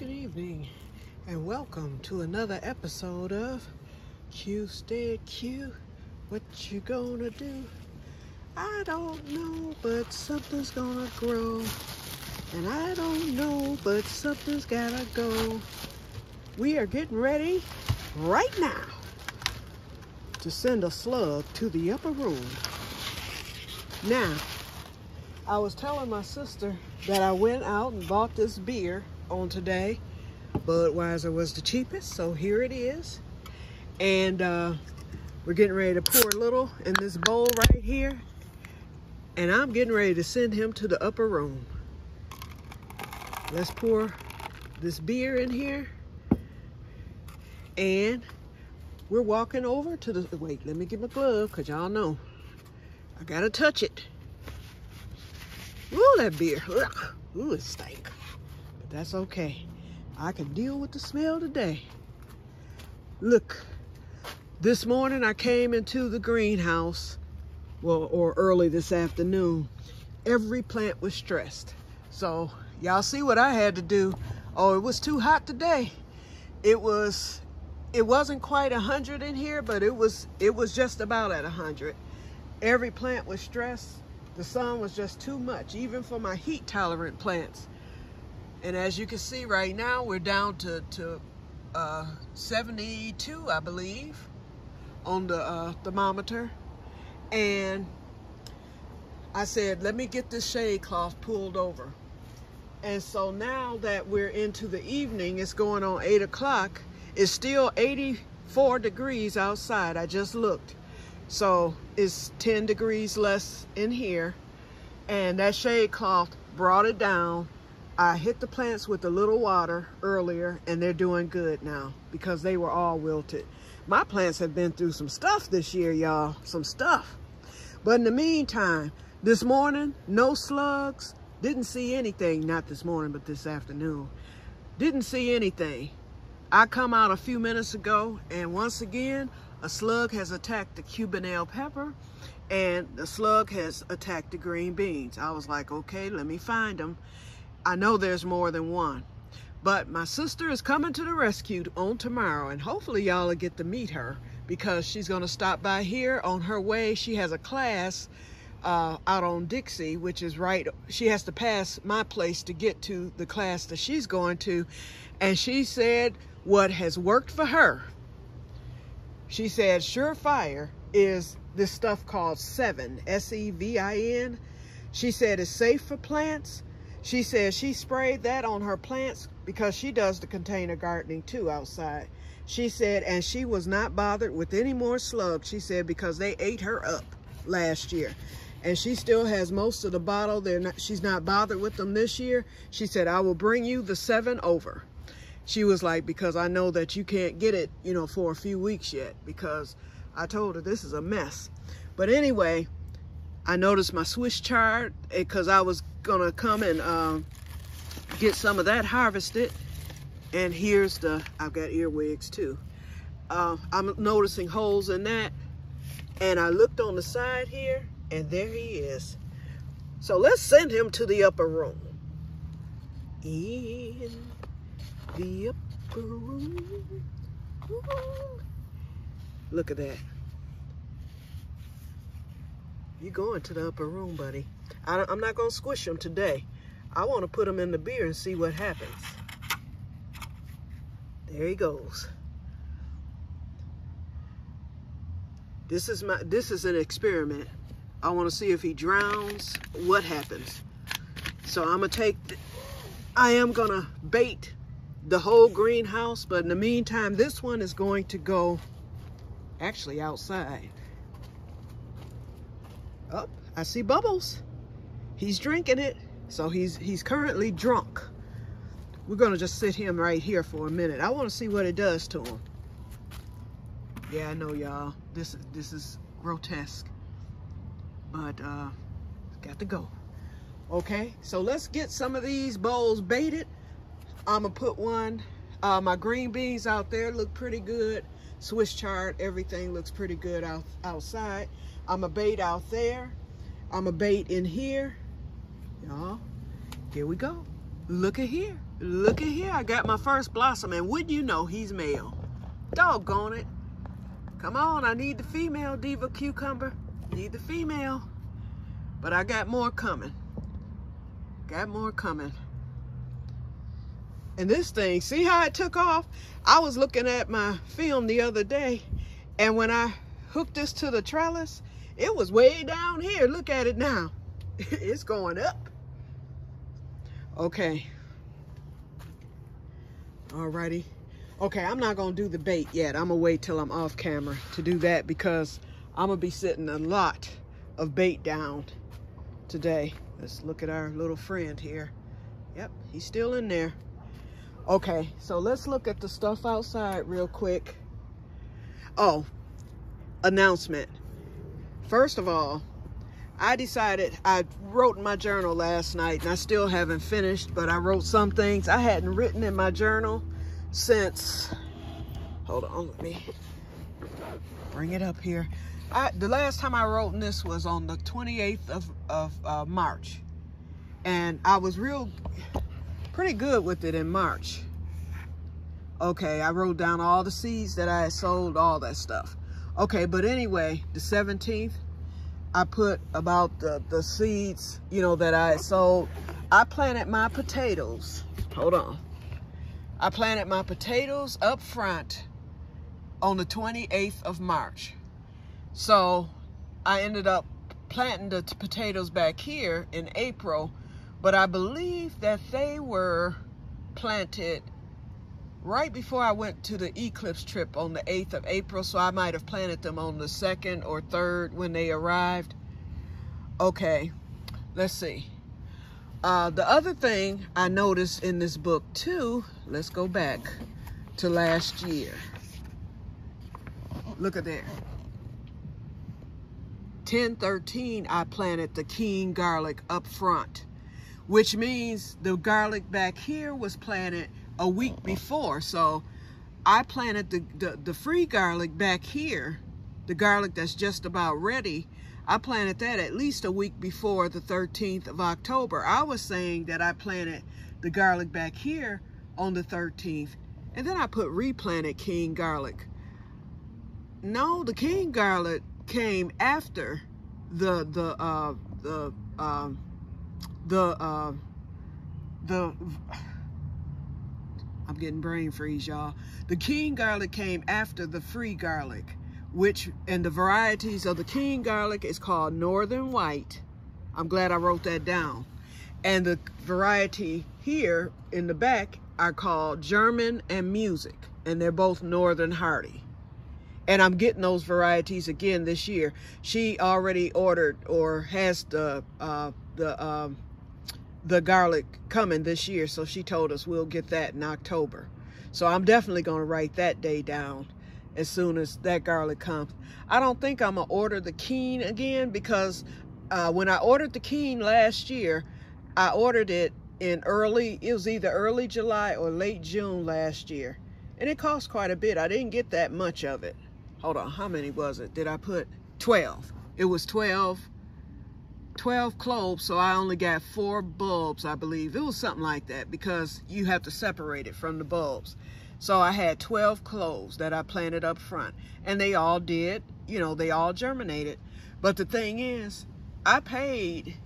Good evening, and welcome to another episode of Que-stead-Que. What you gonna do? I don't know, but something's gonna grow. And I don't know, but something's gotta go. We are getting ready right now to send a slug to the upper room. Now, I was telling my sister that I went out and bought this beer on today. Budweiser was the cheapest, so here it is. And we're getting ready to pour a little in this bowl right here. And I'm getting ready to send him to the upper room. Let's pour this beer in here. And we're walking over to the, wait, let me get my glove, because y'all know I gotta touch it. Ooh, that beer. Ugh. Ooh, it stank. But that's okay. I can deal with the smell today. Look, this morning I came into the greenhouse, well, or early this afternoon. Every plant was stressed. So y'all see what I had to do. Oh, it was too hot today. It wasn't quite 100 in here, but it was just about at 100. Every plant was stressed. The sun was just too much, even for my heat tolerant plants. And as you can see right now, we're down to 72, I believe, on the thermometer. And I said, let me get this shade cloth pulled over. And so now that we're into the evening, it's going on 8 o'clock, it's still 84 degrees outside. I just looked. So it's 10 degrees less in here. And that shade cloth brought it down. I hit the plants with a little water earlier, and they're doing good now because they were all wilted. My plants have been through some stuff this year, y'all, some stuff. But in the meantime, this morning, no slugs, didn't see anything, not this morning, but this afternoon. Didn't see anything. I come out a few minutes ago, and once again, a slug has attacked the Cuban pepper, and the slug has attacked the green beans. I was like, okay, let me find them. I know there's more than one, but my sister is coming to the rescue on tomorrow, and hopefully y'all will get to meet her because she's going to stop by here on her way. She has a class out on Dixie, which is right. She has to pass my place to get to the class that she's going to, and she said what has worked for her. She said surefire is this stuff called Sevin, S-E-V-I-N. She said it's safe for plants. She said she sprayed that on her plants because she does the container gardening too outside. She said, and she was not bothered with any more slugs. She said because they ate her up last year. And she still has most of the bottle. She's not bothered with them this year. She said, I will bring you the Sevin over. She was like, because I know that you can't get it, you know, for a few weeks yet, because I told her this is a mess. But anyway, I noticed my Swiss chard because I was gonna come and get some of that harvested. And here's I've got earwigs too. I'm noticing holes in that. And I looked on the side here, and there he is. So let's send him to the upper room. In the upper room. Look at that. You going to the upper room, buddy. I'm not going to squish him today. I want to put him in the beer and see what happens. There he goes. This is an experiment. I want to see if he drowns, what happens. So I am going to bait the whole greenhouse, but in the meantime, this one is going to go actually outside. Oh, I see bubbles. He's drinking it. So he's currently drunk. We're gonna just sit him right here for a minute. I want to see what it does to him. Yeah, I know, y'all. This is grotesque, but got to go. Okay, so let's get some of these bowls baited. I'm gonna put one. My green beans out there look pretty good. Swiss chard, everything looks pretty good outside. I'm a bait out there. I'm a bait in here. Y'all, here we go. look at here. Look at here. I got my first blossom, and wouldn't you know, he's male. Doggone it. Come on, I need the female, Diva Cucumber. Need the female. But I got more coming. Got more coming. And this thing, see how it took off? I was looking at my film the other day, and when I hooked this to the trellis, it was way down here. Look at it now. It's going up. Okay. Alrighty. Okay, I'm not going to do the bait yet. I'm going to wait till I'm off camera to do that, because I'm going to be sitting a lot of bait down today. Let's look at our little friend here. Yep, he's still in there. Okay, so let's look at the stuff outside real quick. Oh, announcement. First of all, I decided, I wrote in my journal last night, and I still haven't finished, but I wrote some things I hadn't written in my journal since, hold on, let me bring it up here. The last time I wrote in this was on the 28th of March. And I was pretty good with it in March. Okay, I wrote down all the seeds that I had sold, all that stuff. Okay, but anyway, the 17th, I put about the seeds, you know, that I had sold. I planted my potatoes. Hold on. I planted my potatoes up front on the 28th of March. So I ended up planting the potatoes back here in April, but I believe that they were planted right before I went to the eclipse trip on the 8th of April, so I might have planted them on the 2nd or 3rd when they arrived. Okay, let's see. The other thing I noticed in this book too, let's go back to last year. Look at there. 10/13, I planted the king garlic up front, which means the garlic back here was planted a week before. So I planted the free garlic back here, the garlic that's just about ready. I planted that at least a week before the 13th of October. I was saying that I planted the garlic back here on the 13th, and then I put replanted king garlic. No, the king garlic came after I'm getting brain freeze, y'all. The king garlic came after the free garlic, and the varieties of the king garlic is called Northern White. I'm glad I wrote that down. And the variety here in the back are called German and Music, and they're both Northern Hardy. And I'm getting those varieties again this year. She already ordered or has the garlic coming this year, so she told us we'll get that in October. So I'm definitely going to write that day down as soon as that garlic comes. I don't think I'm going to order the Keen again, because when I ordered the Keen last year, I ordered it in it was either early July or late June last year. And it cost quite a bit. I didn't get that much of it. Hold on, how many was it? Did I put 12? It was 12 cloves, so I only got 4 bulbs, I believe. It was something like that, because you have to separate it from the bulbs. So I had 12 cloves that I planted up front, and they all did, you know, they all germinated. But the thing is, I paid,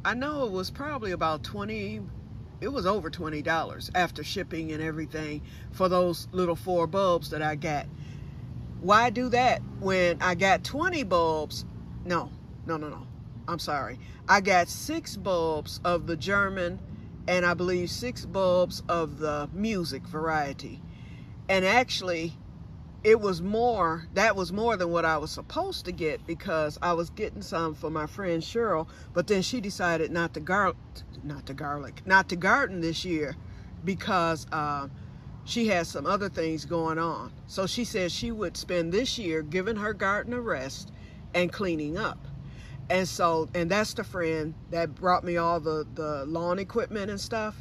I know it was probably about it was over $20 after shipping and everything for those little 4 bulbs that I got. Why do that when I got 20 bulbs? No. I'm sorry. I got 6 bulbs of the German, and I believe 6 bulbs of the Music variety. And actually, it was more, that was more than what I was supposed to get, because I was getting some for my friend Cheryl, but then she decided not to garden this year, because she has some other things going on. So she said she would spend this year giving her garden a rest and cleaning up. And so, and that's the friend that brought me all the lawn equipment and stuff,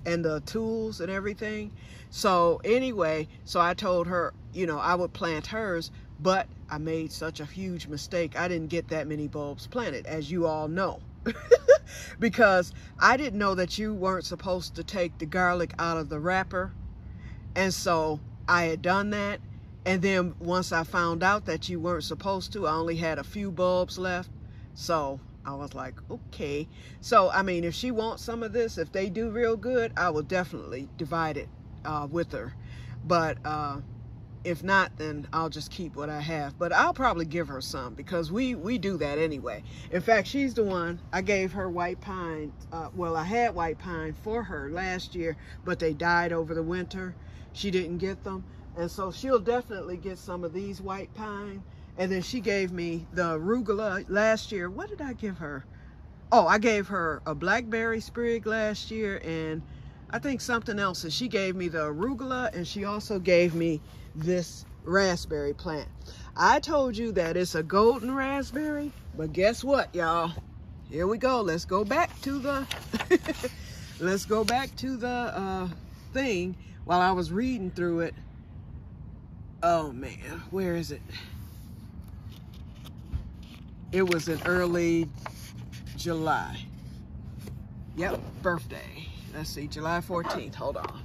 and the tools and everything. So anyway, so I told her, you know, I would plant hers, but I made such a huge mistake. I didn't get that many bulbs planted, as you all know. because I didn't know that you weren't supposed to take the garlic out of the wrapper. And so I had done that. And then once I found out that you weren't supposed to, I only had a few bulbs left. So I was like, okay. So, I mean, if she wants some of this, if they do real good, I will definitely divide it with her. But if not, then I'll just keep what I have. But I'll probably give her some because we do that anyway. In fact, she's the one, I gave her white pine. Well, I had white pine for her last year, but they died over the winter. She didn't get them. And so she'll definitely get some of these white pine. And then she gave me the arugula last year. What did I give her? Oh, I gave her a blackberry sprig last year, and I think something else. And she gave me the arugula, and she also gave me this raspberry plant. I told you that it's a golden raspberry, but guess what, y'all? Here we go. Let's go back to the let's go back to the thing while I was reading through it. Oh man, where is it? It was in early July. Yep, birthday. Let's see, July 14th. Hold on.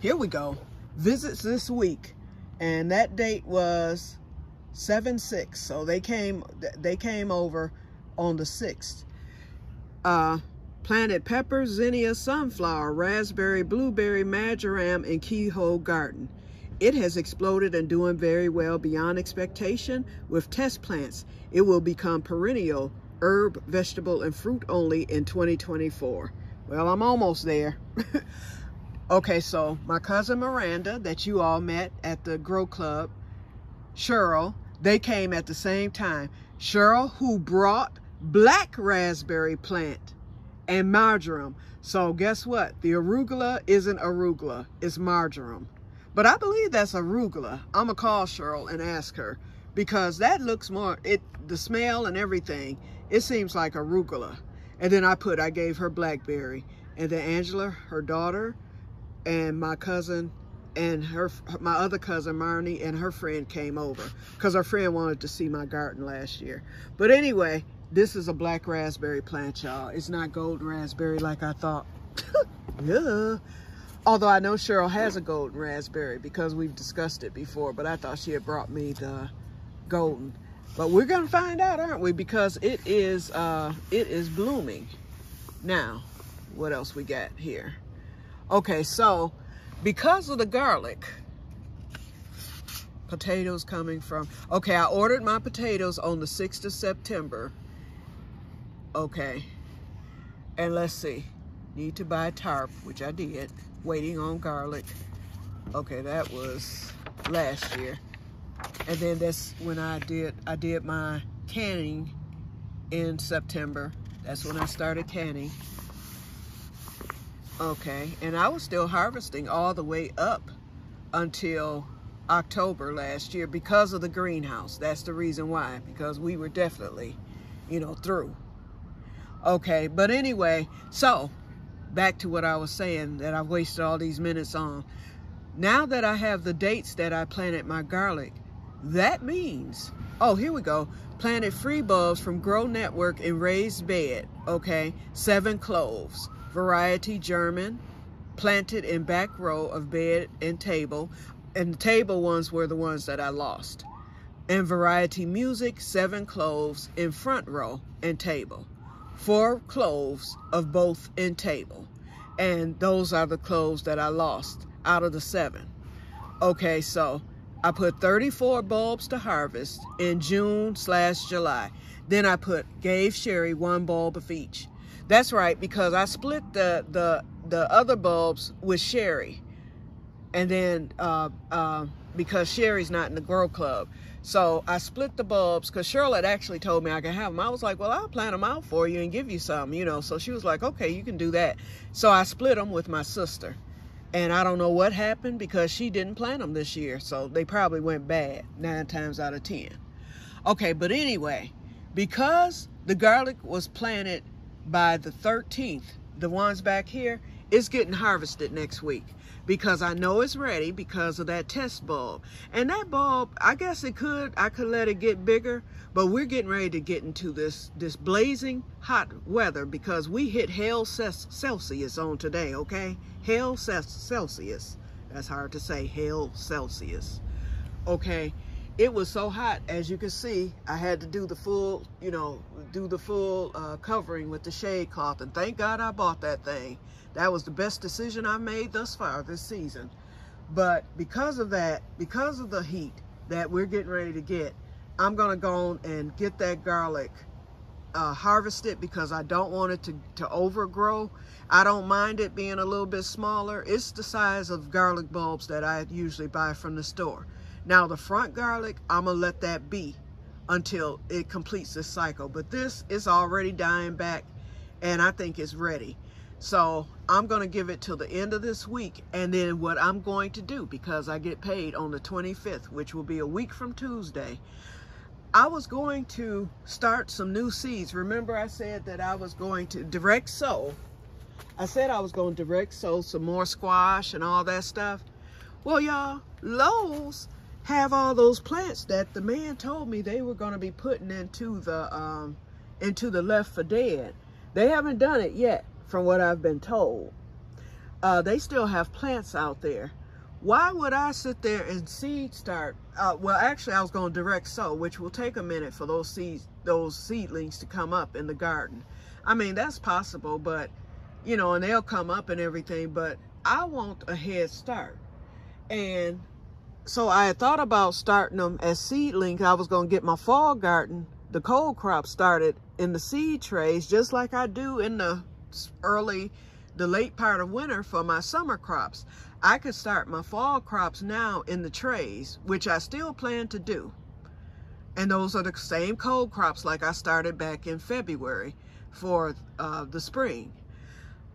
Here we go. Visits this week. And that date was 7/6. So they came over on the 6th. Planted peppers, zinnia, sunflower, raspberry, blueberry, marjoram, and keyhole garden. It has exploded and doing very well beyond expectation. With test plants, it will become perennial, herb, vegetable, and fruit only in 2024. Well, I'm almost there. Okay, so my cousin Miranda, that you all met at the Grow Club, Cheryl, they came at the same time. Cheryl, who brought black raspberry plant and marjoram. So guess what? The arugula isn't arugula, it's marjoram. But I believe that's arugula. I'm gonna call Cheryl and ask her because that looks more, the smell and everything, it seems like arugula. And then I gave her blackberry. And then Angela, her daughter, and my cousin, and my other cousin Marnie and her friend came over because her friend wanted to see my garden last year. But anyway, this is a black raspberry plant, y'all. It's not golden raspberry like I thought. Yeah. Although I know Cheryl has a golden raspberry because we've discussed it before, but I thought she had brought me the golden. But we're gonna find out, aren't we? Because it is blooming. Now, what else we got here? Okay, so because of the garlic, potatoes coming from, okay, I ordered my potatoes on the 6th of September. Okay, and let's see, need to buy tarp, which I did, waiting on garlic. Okay, that was last year. And then that's when I did my canning in September. That's when I started canning. Okay, and I was still harvesting all the way up until October last year because of the greenhouse. That's the reason why, because we were definitely, through. Okay, but anyway, so back to what I was saying that I've wasted all these minutes on. Now that I have the dates that I planted my garlic, that means, oh, here we go. Planted free bulbs from Grow Network in raised bed, okay? 7 cloves. Variety German, planted in back row of bed and table. And the table ones were the ones that I lost. And Variety Music, 7 cloves in front row and table. 4 cloves of both in table. And those are the cloves that I lost out of the 7. Okay, so I put 34 bulbs to harvest in June/July. Then I gave Sherry 1 bulb of each. That's right, because I split the other bulbs with Sherry. And then because Sherry's not in the Grow Club. So I split the bulbs because Cheryl had actually told me I could have them. I was like, well, I'll plant them out for you and give you some, So she was like, okay, you can do that. So I split them with my sister. And I don't know what happened because she didn't plant them this year. So they probably went bad 9 times out of 10. Okay, but anyway, because the garlic was planted by the 13th, the ones back here, it's getting harvested next week because I know it's ready because of that test bulb. And that bulb, I guess I could let it get bigger, but we're getting ready to get into this blazing hot weather because we hit hell Celsius on today, okay? Hell Celsius. That's hard to say, hell Celsius. Okay, it was so hot, as you can see, I had to do the full, covering with the shade cloth, and thank God I bought that thing. That was the best decision I made thus far this season. But because of that, because of the heat that we're getting ready to get, I'm gonna go on and get that garlic harvested because I don't want it to overgrow. I don't mind it being a little bit smaller. It's the size of garlic bulbs that I usually buy from the store. Now the front garlic, I'm gonna let that be until it completes this cycle. But this is already dying back and I think it's ready. So I'm gonna give it till the end of this week, and then what I'm going to do, because I get paid on the 25th, which will be a week from Tuesday, I was going to start some new seeds. Remember I said that I was going to direct sow. I said I was going to direct sow some more squash and all that stuff. Well, y'all, Lowe's have all those plants that the man told me they were going to be putting into the left for dead. They haven't done it yet, from what I've been told. They still have plants out there. Why would I sit there and seed start? Well, actually, I was going to direct sow, which will take a minute for those seedlings to come up in the garden. I mean, that's possible, but, you know, and they'll come up and everything, but I want a head start. And so I had thought about starting them as seedlings. I was going to get my fall garden, the cold crop, started in the seed trays, just like I do in the late part of winter for my summer crops. I could start my fall crops now in the trays, which I still plan to do. And those are the same cold crops like I started back in February for the spring.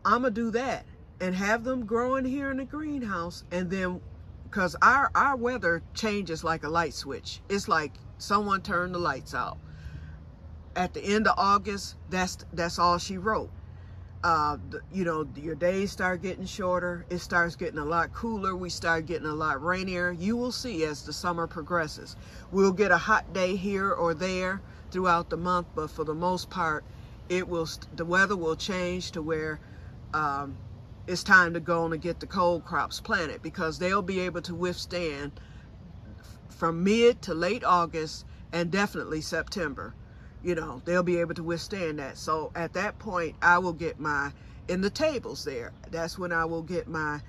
I'm gonna do that and have them growing here in the greenhouse. And then, because our weather changes like a light switch. It's like someone turned the lights out. At the end of August, that's all she wrote. You know, your days start getting shorter. It starts getting a lot cooler. We start getting a lot rainier. You will see as the summer progresses. We'll get a hot day here or there throughout the month, but for the most part, the weather will change to where it's time to go on and get the cold crops planted, because they'll be able to withstand from mid to late August and definitely September. You know, they'll be able to withstand that. So at that point, I will get in the tables there, that's when I will get my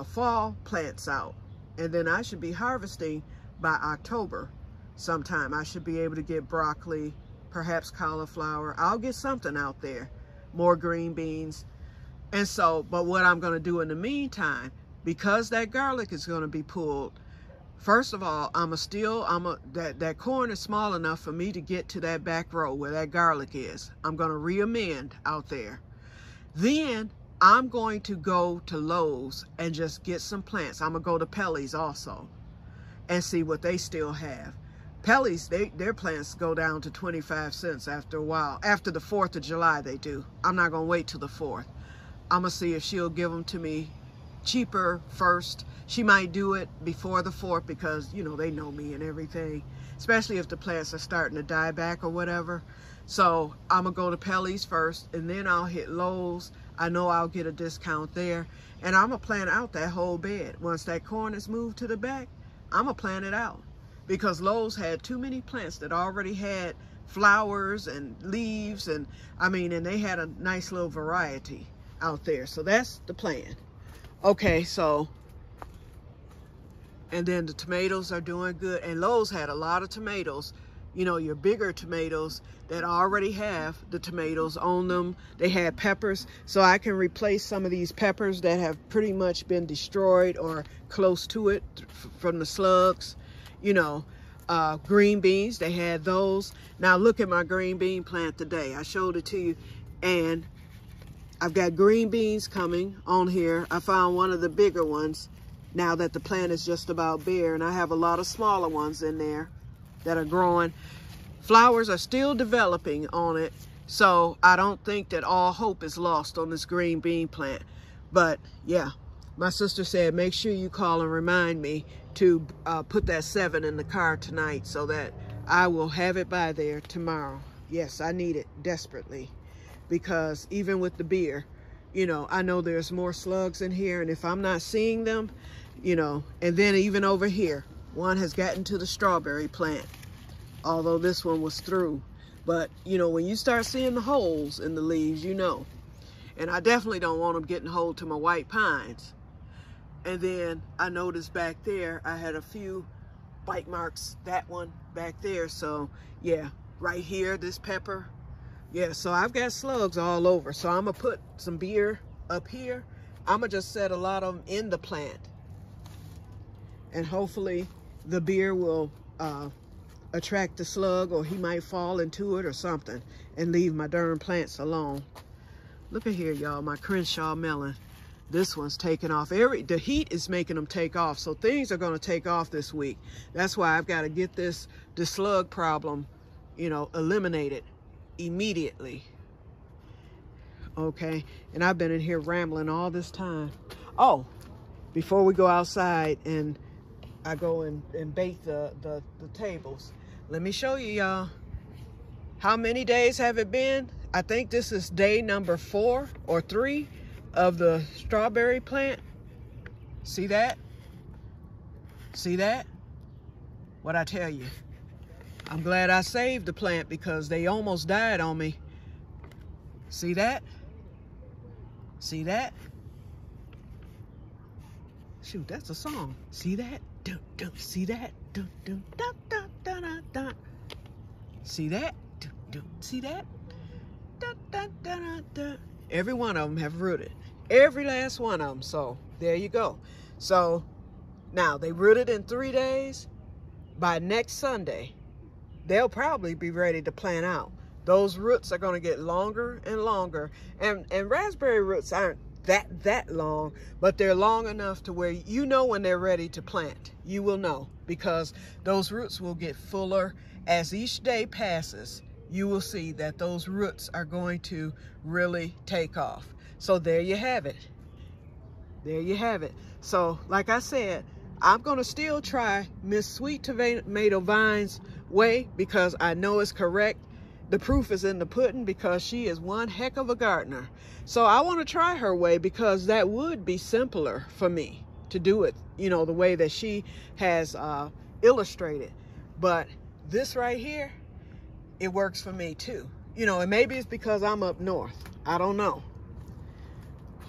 fall plants out. And then I should be harvesting by October sometime. I should be able to get broccoli, perhaps cauliflower. I'll get something out there, more green beans. And so, but what I'm going to do in the meantime, because that garlic is going to be pulled, first of all, that corn is small enough for me to get to that back row where that garlic is. I'm going to re-amend out there. Then I'm going to go to Lowe's and just get some plants. I'm going to go to Pelly's also and see what they still have. Pelly's, their plants go down to 25 cents after a while. After the 4th of July, they do. I'm not going to wait till the 4th. I'm going to see if she'll give them to me cheaper first. She might do it before the 4th because, you know, they know me and everything, especially if the plants are starting to die back or whatever. So I'm gonna go to Pelly's first, and then I'll hit Lowe's. I know I'll get a discount there, and I'm gonna plant out that whole bed. Once that corn is moved to the back, I'm gonna plant it out, because Lowe's had too many plants that already had flowers and leaves, and I mean, and they had a nice little variety out there. So that's the plan. Okay, so, and then the tomatoes are doing good. And Lowe's had a lot of tomatoes, you know, your bigger tomatoes that already have the tomatoes on them. They had peppers, so I can replace some of these peppers that have pretty much been destroyed or close to it from the slugs. You know, green beans, they had those. Now look at my green bean plant today. I showed it to you, and I've got green beans coming on here. I found one of the bigger ones now that the plant is just about bare, and I have a lot of smaller ones in there that are growing. Flowers are still developing on it, so I don't think that all hope is lost on this green bean plant. But yeah, my sister said, make sure you call and remind me to put that 7 in the car tonight so that I will have it by there tomorrow. Yes, I need it desperately, because even with the beer, you know, I know there's more slugs in here, and if I'm not seeing them, you know, and then even over here, one has gotten to the strawberry plant, although this one was through. But, you know, when you start seeing the holes in the leaves, you know. And I definitely don't want them getting hold to my white pines. And then I noticed back there, I had a few bite marks, that one back there. So yeah, right here, this pepper. Yeah, so I've got slugs all over. So I'm gonna put some beer up here. I'm gonna just set a lot of them in the plant. And hopefully the beer will attract the slug, or he might fall into it or something and leave my darn plants alone. Look at here, y'all, my Crenshaw melon. This one's taking off. The heat is making them take off, so things are going to take off this week. That's why I've got to get the slug problem, you know, eliminated immediately. Okay, and I've been in here rambling all this time. Oh, before we go outside and I go and bake the tables, let me show you, y'all. How many days have it been? I think this is day number 4 or 3 of the strawberry plant. See that? See that? What I tell you. I'm glad I saved the plant because they almost died on me. See that? See that? Shoot, that's a song. See that? Dun, dun, see that? Dun, dun, dun, dun, dun, dun, dun. See that? Dun, dun, see that? Dun, dun, dun, dun, dun. Every one of them have rooted. Every last one of them. So there you go. So now they rooted in 3 days. By next Sunday, they'll probably be ready to plant out. Those roots are going to get longer and longer. And raspberry roots aren't that long, but they're long enough to where you know when they're ready to plant. You will know, because those roots will get fuller as each day passes. You will see that those roots are going to really take off. So there you have it. There you have it. So like I said, I'm going to still try Miss Sweet Tomato Vine's way, because I know it's correct. The proof is in the pudding, because she is one heck of a gardener. So I want to try her way, because that would be simpler for me to do it, you know, the way that she has illustrated. But this right here, it works for me too. You know, and maybe it's because I'm up north. I don't know.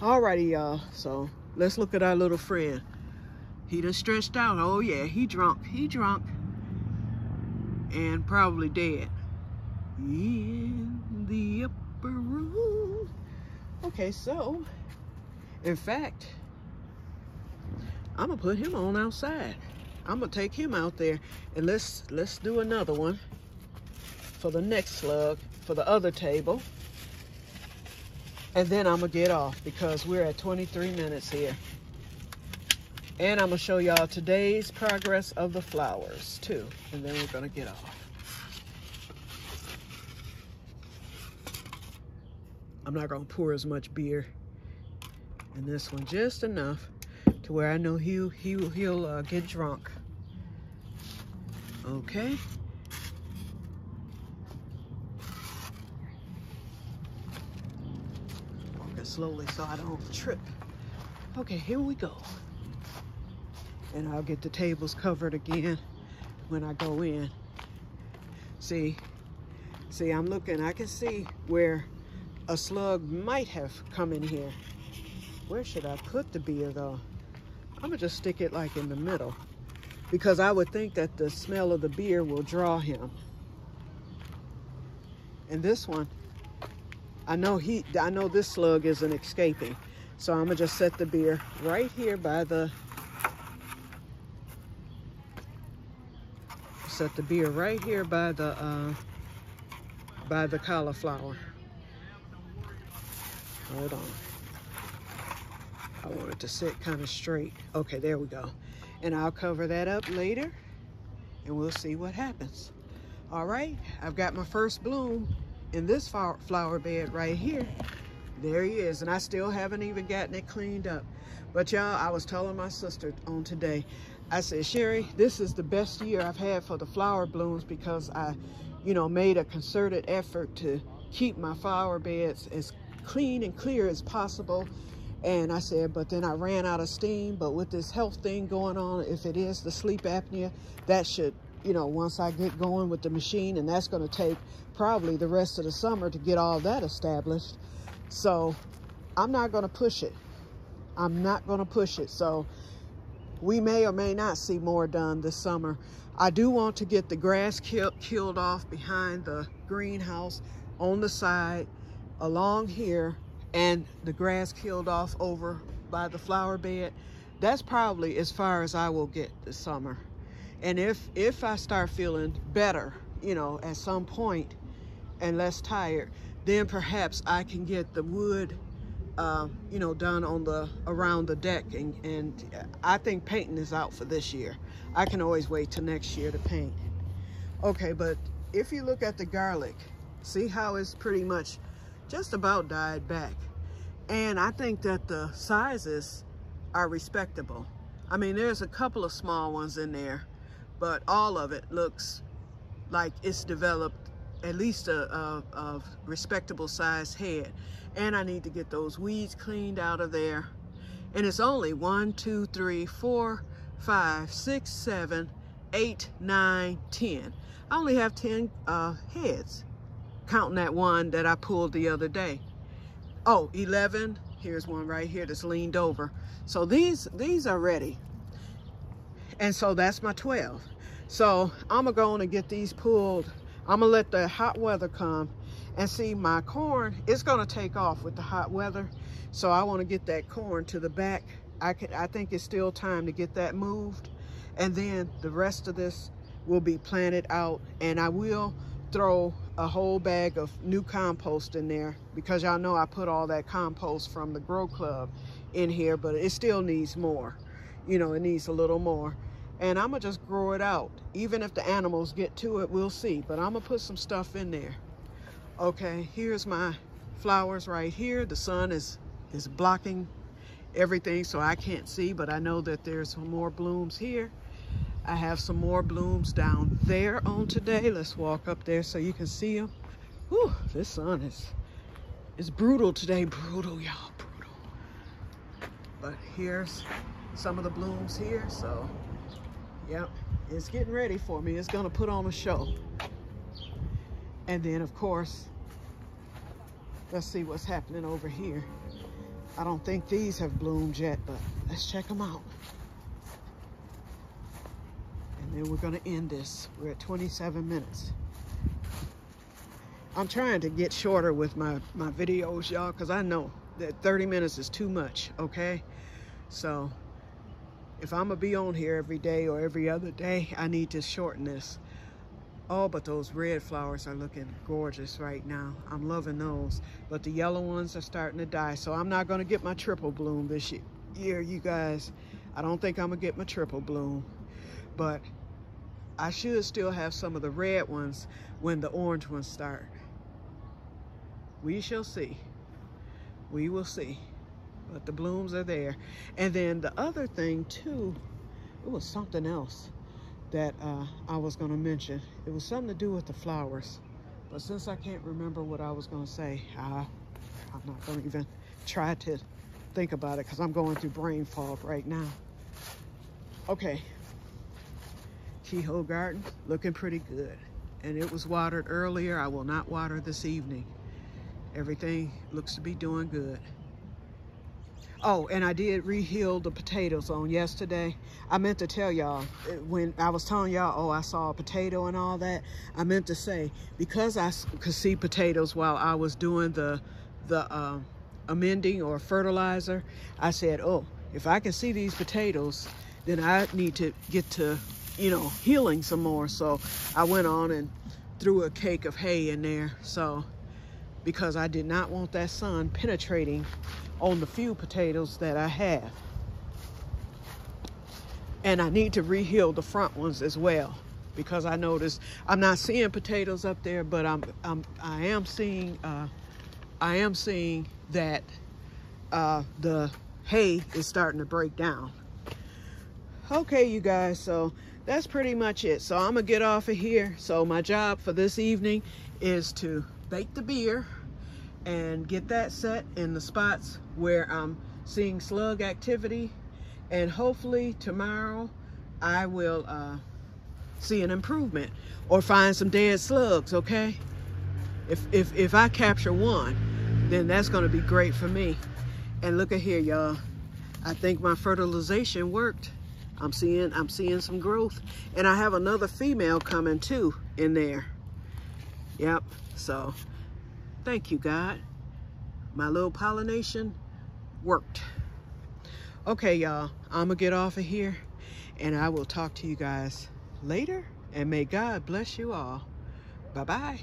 Alrighty, y'all. So let's look at our little friend. He done stretched out. Oh yeah, he drunk. He drunk. And probably dead. In the upper room. Okay, so in fact, I'm gonna put him on outside. I'm gonna take him out there, and let's do another one for the next slug, for the other table. And then I'm gonna get off, because we're at 23 minutes here. And I'm gonna show y'all today's progress of the flowers too. And then we're gonna get off. I'm not gonna pour as much beer in this one, just enough to where I know he'll get drunk. Okay. Walking slowly so I don't trip. Okay, here we go. And I'll get the tables covered again when I go in. See, I'm looking, I can see where a slug might have come in here. Where should I put the beer though? I'm gonna just stick it like in the middle, because I would think that the smell of the beer will draw him. And this one, I know this slug isn't escaping. So I'm gonna just set the beer right here by the cauliflower. Hold on. I want it to sit kind of straight. Okay, there we go. And I'll cover that up later, and we'll see what happens. All right, I've got my first bloom in this flower bed right here. There he is, and I still haven't even gotten it cleaned up. But y'all, I was telling my sister on today, I said, Sherry, this is the best year I've had for the flower blooms because I, you know, made a concerted effort to keep my flower beds as clean and clear as possible. And I said, but then I ran out of steam. But with this health thing going on, if it is the sleep apnea, that should, you know, once I get going with the machine, and that's going to take probably the rest of the summer to get all that established. So I'm not going to push it. I'm not going to push it. So we may or may not see more done this summer. I do want to get the grass killed off behind the greenhouse on the side along here, and the grass killed off over by the flower bed. That's probably as far as I will get this summer. And if I start feeling better, you know, at some point and less tired, then perhaps I can get the wood, you know, done on around the deck. And I think painting is out for this year. I can always wait till next year to paint. Okay, but if you look at the garlic, see how it's pretty much just about died back. And I think that the sizes are respectable. I mean, there's a couple of small ones in there, but all of it looks like it's developed at least a respectable sized head. And I need to get those weeds cleaned out of there. And it's only 1, 2, 3, 4, 5, 6, 7, 8, 9, 10. I only have 10 heads, counting that one that I pulled the other day. Oh, 11. Here's one right here that's leaned over. So these are ready. And so that's my 12. So I'm going to get these pulled. I'm going to let the hot weather come. And see, my corn is going to take off with the hot weather. So I want to get that corn to the back. I think it's still time to get that moved. And then the rest of this will be planted out. And I will throw a whole bag of new compost in there, because y'all know I put all that compost from the Grow Club in here, but it still needs more. You know, it needs a little more. And I'm gonna just grow it out. Even if the animals get to it, we'll see. But I'm gonna put some stuff in there. Okay, here's my flowers right here. The sun is blocking everything, so I can't see, but I know that there's some more blooms here. I have some more blooms down there on today. Let's walk up there so you can see them. Whew, this sun is brutal today. Brutal, y'all, brutal. But here's some of the blooms here. So, yep, it's getting ready for me. It's gonna put on a show. And then, of course, let's see what's happening over here. I don't think these have bloomed yet, but let's check them out. And then we're gonna end this. We're at 27 minutes. I'm trying to get shorter with my videos, y'all, because I know that 30 minutes is too much, okay? So if I'm gonna be on here every day or every other day, I need to shorten this. Oh, but those red flowers are looking gorgeous right now. I'm loving those. But the yellow ones are starting to die. So I'm not gonna get my triple bloom this year, you guys. I don't think I'm gonna get my triple bloom. But I should still have some of the red ones when the orange ones start. We shall see. We will see. But the blooms are there. And then the other thing too, it was something else that I was gonna mention. It was something to do with the flowers. But since I can't remember what I was gonna say, I'm not gonna even try to think about it because I'm going through brain fog right now. Okay. Keyhole garden looking pretty good, and it was watered earlier. I will not water this evening. Everything looks to be doing good. Oh, and I did re-heal the potatoes on yesterday. I meant to tell y'all, when I was telling y'all, oh, I saw a potato and all that, I meant to say, because I could see potatoes while I was doing the amending or fertilizer, I said, oh, if I can see these potatoes, then I need to get to, you know, healing some more. So I went on and threw a cake of hay in there. So, because I did not want that sun penetrating on the few potatoes that I have. And I need to re-heal the front ones as well, because I noticed I'm not seeing potatoes up there, but I am seeing I am seeing that the hay is starting to break down. Okay, you guys, so that's pretty much it. So I'm gonna get off of here. So my job for this evening is to bake the beer and get that set in the spots where I'm seeing slug activity, and hopefully tomorrow I will see an improvement or find some dead slugs. Okay, if I capture one, then that's going to be great for me. And look at here, y'all, I think my fertilization worked. I'm seeing some growth, and I have another female coming too in there. Yep. So thank you, God. My little pollination worked. Okay, y'all, I'm gonna get off of here, and I will talk to you guys later, and may God bless you all. Bye-bye.